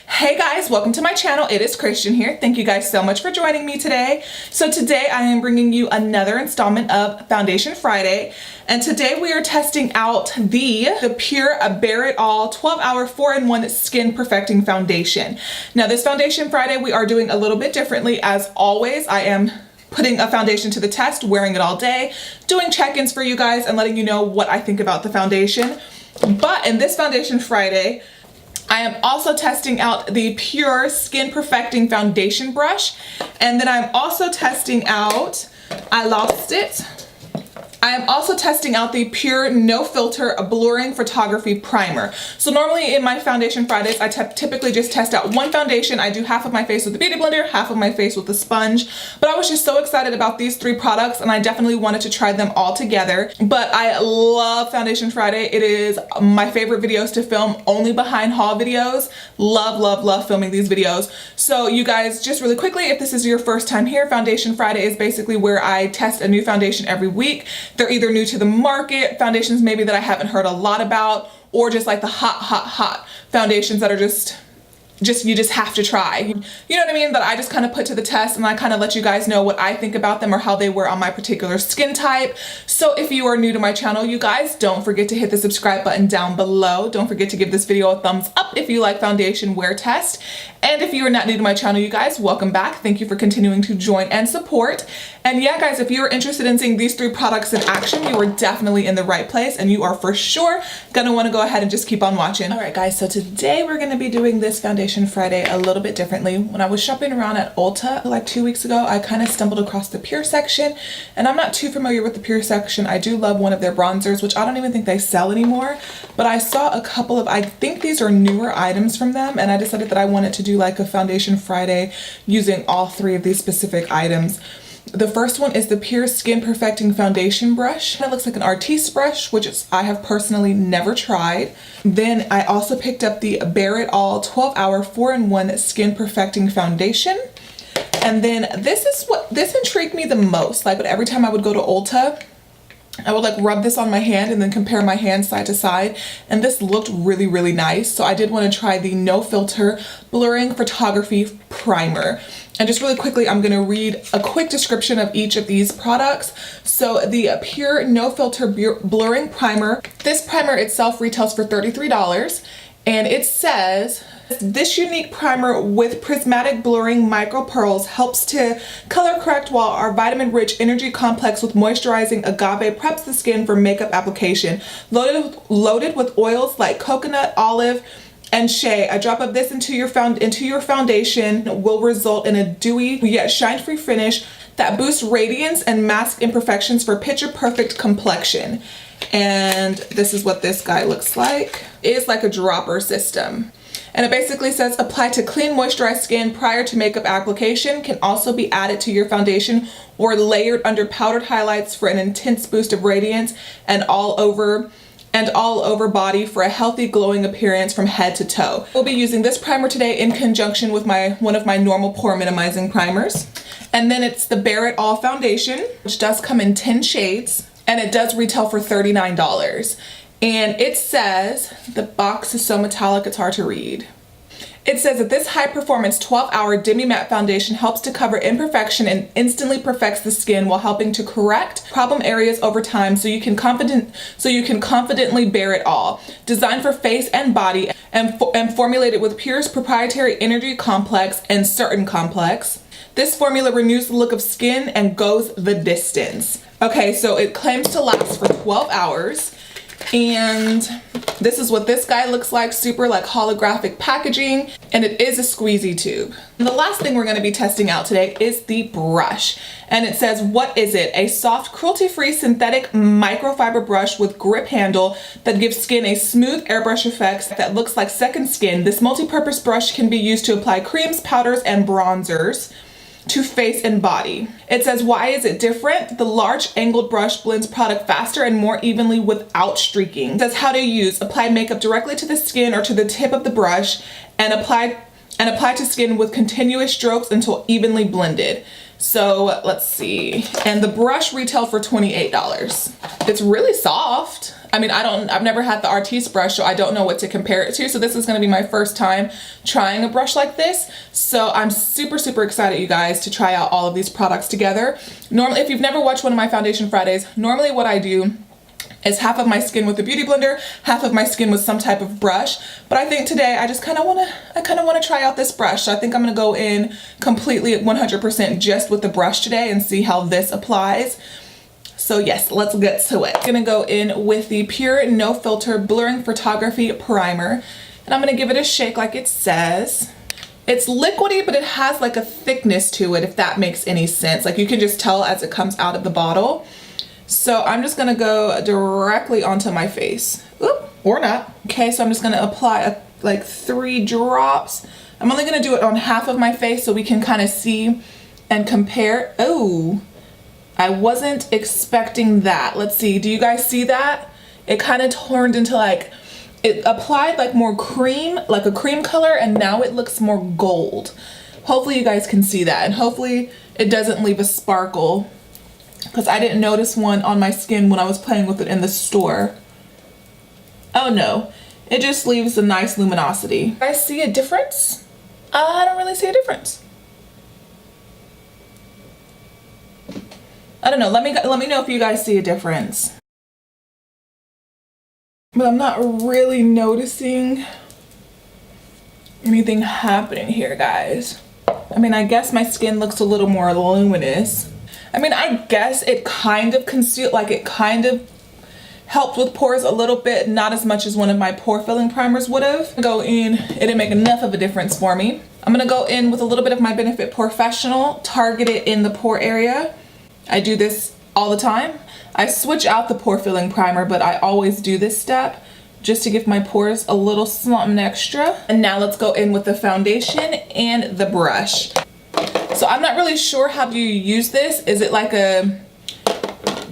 Hey guys, welcome to my channel. It is Christian here. Thank you guys so much for joining me today. So today I am bringing you another installment of Foundation Friday, and today we are testing out the PUR Bare It 12-hour 4-in-1 Skin Perfecting Foundation. Now this Foundation Friday we are doing a little bit differently. As always, I am putting a foundation to the test, wearing it all day, doing check-ins for you guys and letting you know what I think about the foundation. But in this Foundation Friday, I am also testing out the PUR Skin Perfecting Foundation Brush, and then I'm also testing out, I am also testing out the PUR No Filter Blurring Photography Primer. So normally in my Foundation Fridays, I typically just test out one foundation. I do half of my face with the Beauty Blender, half of my face with the sponge. But I was just so excited about these three products and I definitely wanted to try them all together. But I love Foundation Friday. It is my favorite videos to film, only behind haul videos. Love, love, love filming these videos. So you guys, just really quickly, if this is your first time here, Foundation Friday is basically where I test a new foundation every week. They're either new to the market, foundations maybe that I haven't heard a lot about, or just like the hot foundations that are just you just have to try. You know what I mean? That I just kind of put to the test and I kind of let you guys know what I think about them or how they wear on my particular skin type. So if you are new to my channel, you guys, don't forget to hit the subscribe button down below. Don't forget to give this video a thumbs up if you like foundation wear test. And if you are not new to my channel, you guys, welcome back. Thank you for continuing to join and support. And yeah, guys, if you're interested in seeing these three products in action, you are definitely in the right place and you are for sure gonna wanna go ahead and just keep on watching. All right, guys, so today we're gonna be doing this Foundation Friday a little bit differently. When I was shopping around at ULTA like 2 weeks ago, I kind of stumbled across the PUR section, and I'm not too familiar with the PUR section. I do love one of their bronzers, which I don't even think they sell anymore, but I saw a couple of, I think these are newer items from them, and I decided that I wanted to do like a Foundation Friday using all three of these specific items. The first one is the PUR Skin Perfecting Foundation Brush. It looks like an artiste brush, which I have personally never tried. Then I also picked up the Bare It 12-hour 4-in-1 Skin Perfecting Foundation. And then this intrigued me the most. Like every time I would go to ULTA, I would like rub this on my hand and then compare my hand side to side, and this looked really, really nice. So I did want to try the No Filter Blurring Photography Primer. And just really quickly, I'm going to read a quick description of each of these products. So the PUR No Filter Blurring Primer, this primer itself retails for $33, and it says, this unique primer with prismatic blurring micro pearls helps to color correct, while our vitamin-rich energy complex with moisturizing agave preps the skin for makeup application. Loaded with oils like coconut, olive, and shea. A drop of this into your foundation will result in a dewy yet shine-free finish that boosts radiance and masks imperfections for picture-perfect complexion. And this is what this guy looks like. It is like a dropper system. And it basically says apply to clean, moisturized skin prior to makeup application. Can also be added to your foundation or layered under powdered highlights for an intense boost of radiance, and all over body for a healthy glowing appearance from head to toe. We'll be using this primer today in conjunction with one of my normal pore minimizing primers. And then it's the Bare It All foundation, which does come in 10 shades, and it does retail for $39. And it says, the box is so metallic it's hard to read. It says that this high-performance 12-hour demi-matte foundation helps to cover imperfection and instantly perfects the skin while helping to correct problem areas over time, so you can confidently bare it all. Designed for face and body and formulated with PUR's proprietary energy complex and certain complex, this formula renews the look of skin and goes the distance. Okay, so it claims to last for 12 hours. And this is what this guy looks like, super like holographic packaging, and it is a squeezy tube. And the last thing we're going to be testing out today is the brush, and it says, what is it? A soft, cruelty-free synthetic microfiber brush with grip handle that gives skin a smooth airbrush effect that looks like second skin. This multi-purpose brush can be used to apply creams, powders, and bronzers to face and body. It says, why is it different? The large angled brush blends product faster and more evenly without streaking. It says how to use. Apply makeup directly to the skin or to the tip of the brush and apply to skin with continuous strokes until evenly blended. So let's see. And the brush retailed for $28. It's really soft. I mean, I've never had the Artiste brush, so I don't know what to compare it to. So this is gonna be my first time trying a brush like this. So I'm super, super excited, you guys, to try out all of these products together. Normally, if you've never watched one of my Foundation Fridays, normally what I do is half of my skin with a beauty blender, half of my skin with some type of brush. But I think today I just kind of wanna try out this brush. So I think I'm gonna go in completely 100% just with the brush today and see how this applies. So yes, let's get to it. I'm gonna go in with the PUR No Filter Blurring Photography Primer. And I'm gonna give it a shake like it says. It's liquidy, but it has like a thickness to it, if that makes any sense. Like you can just tell as it comes out of the bottle. So I'm just gonna go directly onto my face. Oop, or not. Okay, so I'm just gonna apply like 3 drops. I'm only gonna do it on half of my face so we can kind of see and compare. Oh, I wasn't expecting that. Let's see, do you guys see that? It kind of turned into like, it applied like more cream, like a cream color, and now it looks more gold. Hopefully you guys can see that, and hopefully it doesn't leave a sparkle, because I didn't notice one on my skin when I was playing with it in the store. Oh no, it just leaves a nice luminosity. I see a difference? I don't really see a difference. I don't know, let me know if you guys see a difference. But I'm not really noticing anything happening here, guys. I mean, I guess my skin looks a little more luminous. I mean, I guess it kind of concealed, like it kind of helped with pores a little bit, not as much as one of my pore filling primers would have. Go in, it didn't make enough of a difference for me. I'm gonna go in with a little bit of my Benefit Professional, target it in the pore area. I do this all the time. I switch out the pore filling primer, but I always do this step just to give my pores a little something extra. And now let's go in with the foundation and the brush. So I'm not really sure how you use this. Is it like a,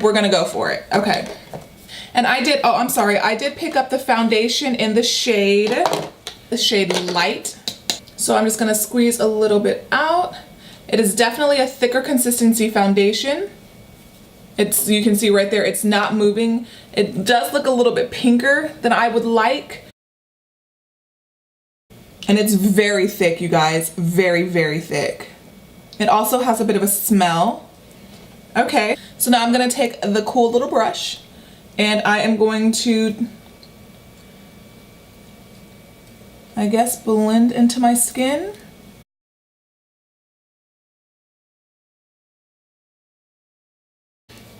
we're gonna go for it. Okay. And I did pick up the foundation in the shade Light. So I'm just gonna squeeze a little bit out. It is definitely a thicker consistency foundation. You can see right there, it's not moving. It does look a little bit pinker than I would like. And it's very thick, you guys, very, very thick. It also has a bit of a smell. Okay, so now I'm gonna take the cool little brush and I am going to, I guess, blend into my skin.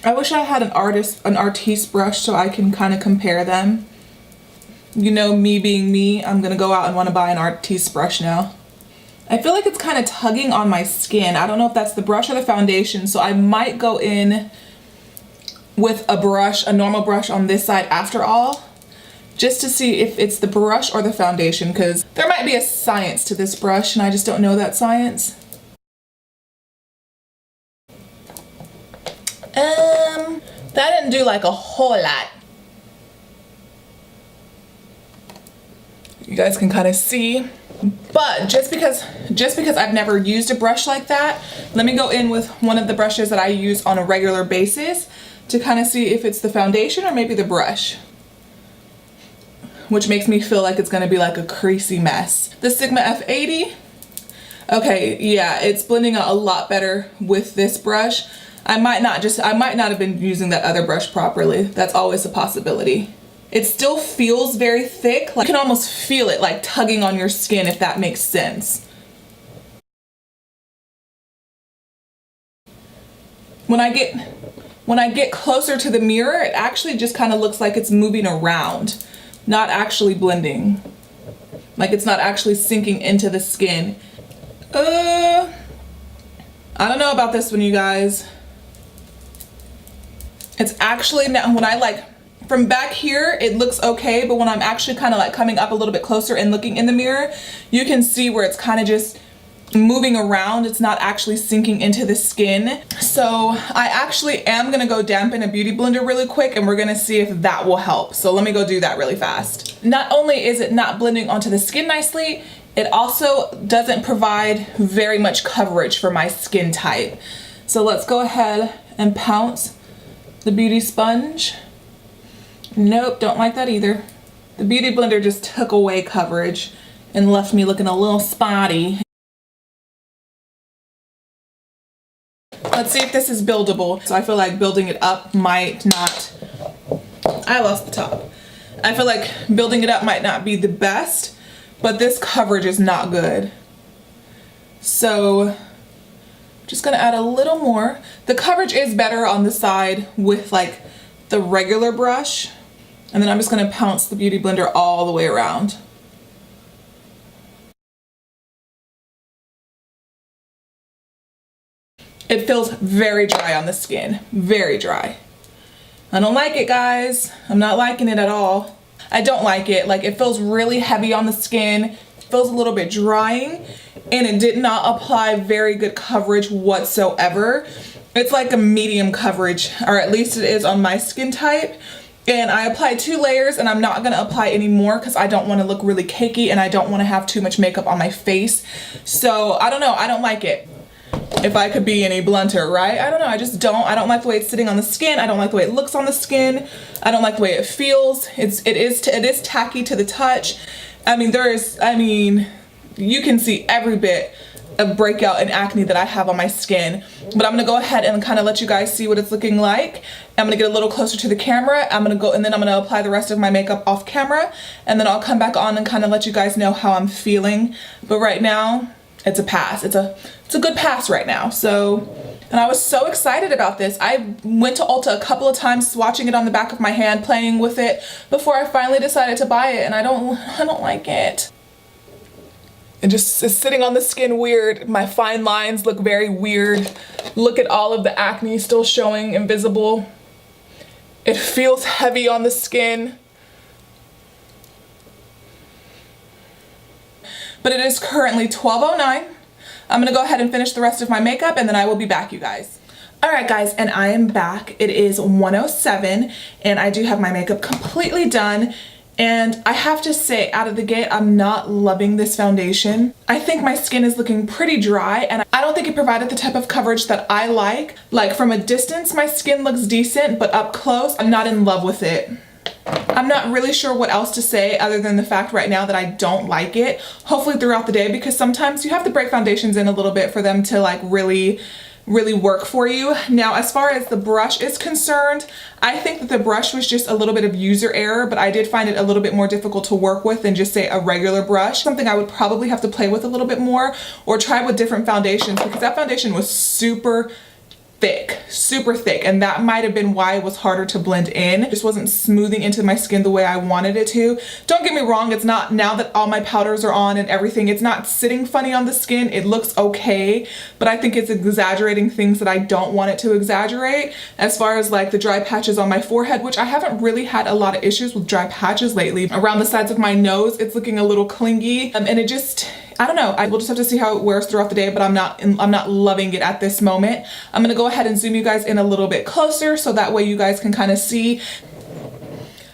I wish I had an Artiste brush so I can kind of compare them. You know, me being me, I'm gonna go out and want to buy an Artiste brush now. I feel like it's kind of tugging on my skin. I don't know if that's the brush or the foundation, so I might go in with a brush, a normal brush on this side after all, just to see if it's the brush or the foundation, because there might be a science to this brush and I just don't know that science. That didn't do like a whole lot. You guys can kind of see, but just because I've never used a brush like that, let me go in with one of the brushes that I use on a regular basis to kind of see if it's the foundation or maybe the brush, which makes me feel like it's going to be like a creasy mess. The Sigma F80, okay, yeah, it's blending out a lot better with this brush. I might not have been using that other brush properly. That's always a possibility. It still feels very thick. Like you can almost feel it like tugging on your skin, if that makes sense. When I get closer to the mirror, it actually just kind of looks like it's moving around, not actually blending. Like it's not actually sinking into the skin. I don't know about this one, you guys. It's actually, now when I like, from back here, it looks okay, but when I'm actually kind of like coming up a little bit closer and looking in the mirror, you can see where it's kind of just moving around. It's not actually sinking into the skin. So I actually am gonna go dampen a beauty blender really quick and we're gonna see if that will help. So let me go do that really fast. Not only is it not blending onto the skin nicely, It also doesn't provide very much coverage for my skin type. So let's go ahead and pounce the beauty sponge. Nope, don't like that either. The beauty blender just took away coverage and left me looking a little spotty. Let's see if this is buildable. So I feel like building it up might not, I lost the top. I feel like building it up might not be the best, but this coverage is not good. So just gonna add a little more. The coverage is better on the side with like the regular brush. And then I'm just gonna pounce the beauty blender all the way around. It feels very dry on the skin, very dry. I don't like it, guys. I'm not liking it at all. I don't like it. Like, it feels really heavy on the skin. It feels a little bit drying, and it did not apply very good coverage whatsoever. It's like a medium coverage, or at least it is on my skin type. And I applied 2 layers, and I'm not gonna apply any more because I don't wanna look really cakey and I don't wanna have too much makeup on my face. So I don't know, I don't like it. If I could be any blunter, right? I don't know, I just don't. I don't like the way it's sitting on the skin. I don't like the way it looks on the skin. I don't like the way it feels. It is tacky to the touch. I mean, you can see every bit of breakout and acne that I have on my skin. But I'm gonna go ahead and kind of let you guys see what it's looking like. I'm gonna get a little closer to the camera. I'm gonna go, and then I'm gonna apply the rest of my makeup off camera, and then I'll come back on and kind of let you guys know how I'm feeling. But right now, it's a pass. It's a good pass right now. So, and I was so excited about this. I went to Ulta a couple of times, swatching it on the back of my hand, playing with it before I finally decided to buy it, and I don't like it. It just is sitting on the skin weird. My fine lines look very weird. Look at all of the acne still showing invisible. It feels heavy on the skin. But it is currently 12:09. I'm gonna go ahead and finish the rest of my makeup, and then I will be back, you guys. All right, guys, and I am back. It is 1:07, and I do have my makeup completely done. And I have to say, out of the gate, I'm not loving this foundation. I think my skin is looking pretty dry, and I don't think it provided the type of coverage that I like. Like, from a distance, my skin looks decent, but up close, I'm not in love with it. I'm not really sure what else to say other than the fact right now that I don't like it. Hopefully throughout the day, because sometimes you have to break foundations in a little bit for them to like really work for you. Now, as far as the brush is concerned, I think that the brush was just a little bit of user error, but I did find it a little bit more difficult to work with than just say a regular brush. Something I would probably have to play with a little bit more or try with different foundations, because that foundation was super thick, and that might have been why it was harder to blend in. It just wasn't smoothing into my skin the way I wanted it to. Don't get me wrong, it's not, now that all my powders are on and everything, it's not sitting funny on the skin. It looks okay, but I think it's exaggerating things that I don't want it to exaggerate. As far as like the dry patches on my forehead, which I haven't really had a lot of issues with dry patches lately. Around the sides of my nose, it's looking a little clingy, and it just, I don't know. I will just have to see how it wears throughout the day, but I'm not loving it at this moment. I'm gonna go ahead and zoom you guys in a little bit closer so that way you guys can kind of see.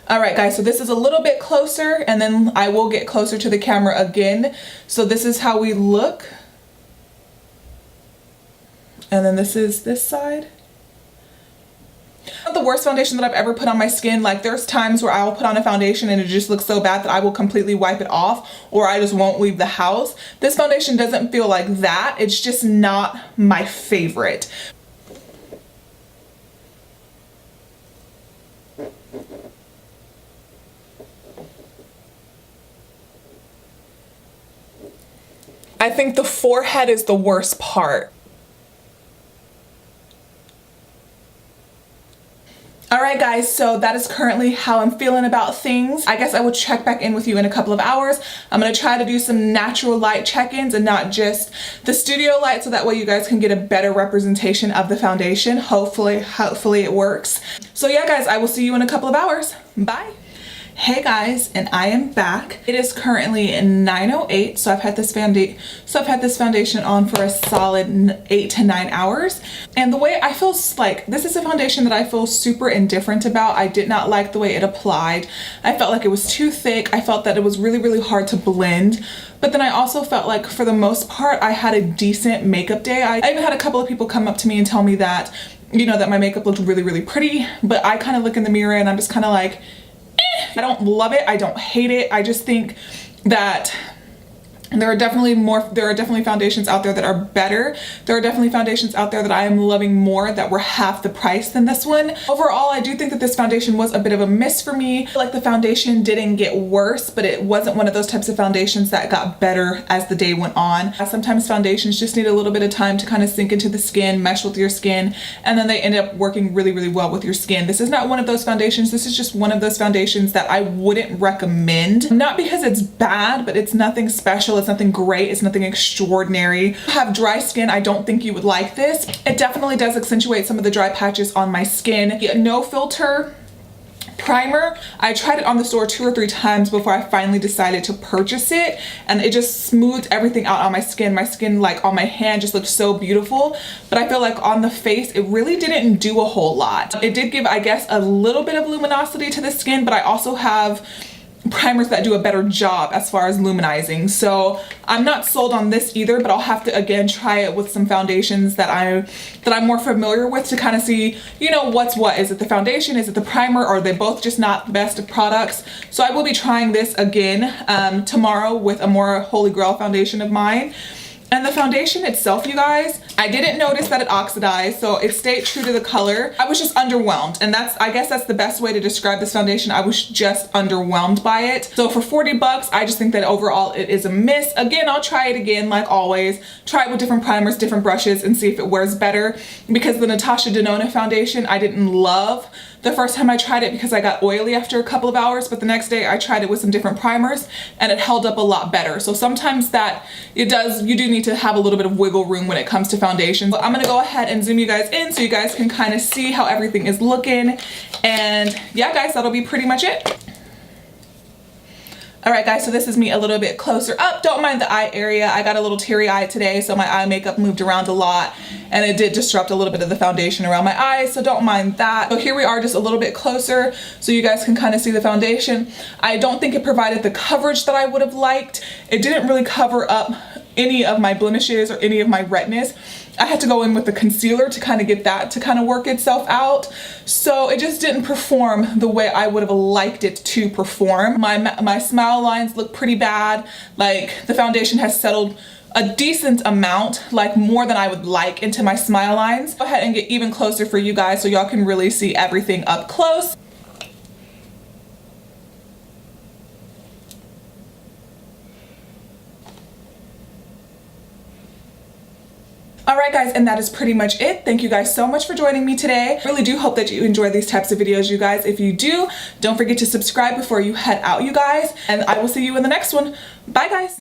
All right, guys, so this is a little bit closer, and then I will get closer to the camera again. So this is how we look. And then this is this side. Not the worst foundation that I've ever put on my skin. Like, there's times where I'll put on a foundation and it just looks so bad that I will completely wipe it off, or I just won't leave the house. This foundation doesn't feel like that. It's just not my favorite. I think the forehead is the worst part. All right, guys, so that is currently how I'm feeling about things. I guess I will check back in with you in a couple of hours. I'm gonna try to do some natural light check-ins and not just the studio light, so that way you guys can get a better representation of the foundation. Hopefully it works. So yeah, guys, I will see you in a couple of hours. Bye. Hey guys, and I am back. It is currently 9:08, so I've had this foundation on for a solid 8 to 9 hours. And the way I feel like this is a foundation that I feel super indifferent about. I did not like the way it applied. I felt like it was too thick. I felt that it was really hard to blend. But then I also felt like for the most part, I had a decent makeup day. I even had a couple of people come up to me and tell me that, you know, that my makeup looked really pretty, but I kind of look in the mirror and I'm just kind of like, I don't love it. I don't hate it. I just think that there are definitely foundations out there that are better. There are definitely foundations out there that I am loving more that were half the price than this one. Overall, I do think that this foundation was a bit of a miss for me. I feel like the foundation didn't get worse, but it wasn't one of those types of foundations that got better as the day went on. Sometimes foundations just need a little bit of time to kind of sink into the skin, mesh with your skin, and then they end up working really well with your skin. This is not one of those foundations. This is just one of those foundations that I wouldn't recommend. Not because it's bad, but it's nothing special. It's nothing great. It's nothing extraordinary. If you have dry skin, I don't think you would like this. It definitely does accentuate some of the dry patches on my skin. No filter primer. I tried it on the store 2 or 3 times before I finally decided to purchase it, and it just smoothed everything out on my skin. My skin, like on my hand, just looked so beautiful, but I feel like on the face it really didn't do a whole lot. It did give, I guess, a little bit of luminosity to the skin, but I also have primers that do a better job as far as luminizing. So I'm not sold on this either, but I'll have to again try it with some foundations that I'm more familiar with to kind of see, you know, what's what. Is it the foundation? Is it the primer? Or are they both just not the best of products? So I will be trying this again tomorrow with a more holy grail foundation of mine. And the foundation itself, you guys, I didn't notice that it oxidized, so it stayed true to the color. I was just underwhelmed, and I guess that's the best way to describe this foundation. I was just underwhelmed by it. So for 40 bucks, I just think that overall it is a miss. Again, I'll try it again like always. Try it with different primers, different brushes, and see if it wears better. Because the Natasha Denona foundation, I didn't love the first time I tried it because I got oily after a couple of hours, but the next day I tried it with some different primers and it held up a lot better. So sometimes you do need to have a little bit of wiggle room when it comes to foundations. So I'm gonna go ahead and zoom you guys in so you guys can kind of see how everything is looking. And yeah, guys, that'll be pretty much it. All right, guys, so this is me a little bit closer up. Don't mind the eye area. I got a little teary-eyed today, so my eye makeup moved around a lot, and it did disrupt a little bit of the foundation around my eyes, so don't mind that. So here we are just a little bit closer so you guys can kind of see the foundation. I don't think it provided the coverage that I would have liked. It didn't really cover up any of my blemishes or any of my redness. I had to go in with the concealer to kind of get that to kind of work itself out. So it just didn't perform the way I would have liked it to perform. My smile lines look pretty bad. Like the foundation has settled a decent amount, like more than I would like, into my smile lines. Go ahead and get even closer for you guys so y'all can really see everything up close. Alright guys, and that is pretty much it. Thank you guys so much for joining me today. I really do hope that you enjoy these types of videos, you guys. If you do, don't forget to subscribe before you head out, you guys. And I will see you in the next one. Bye guys.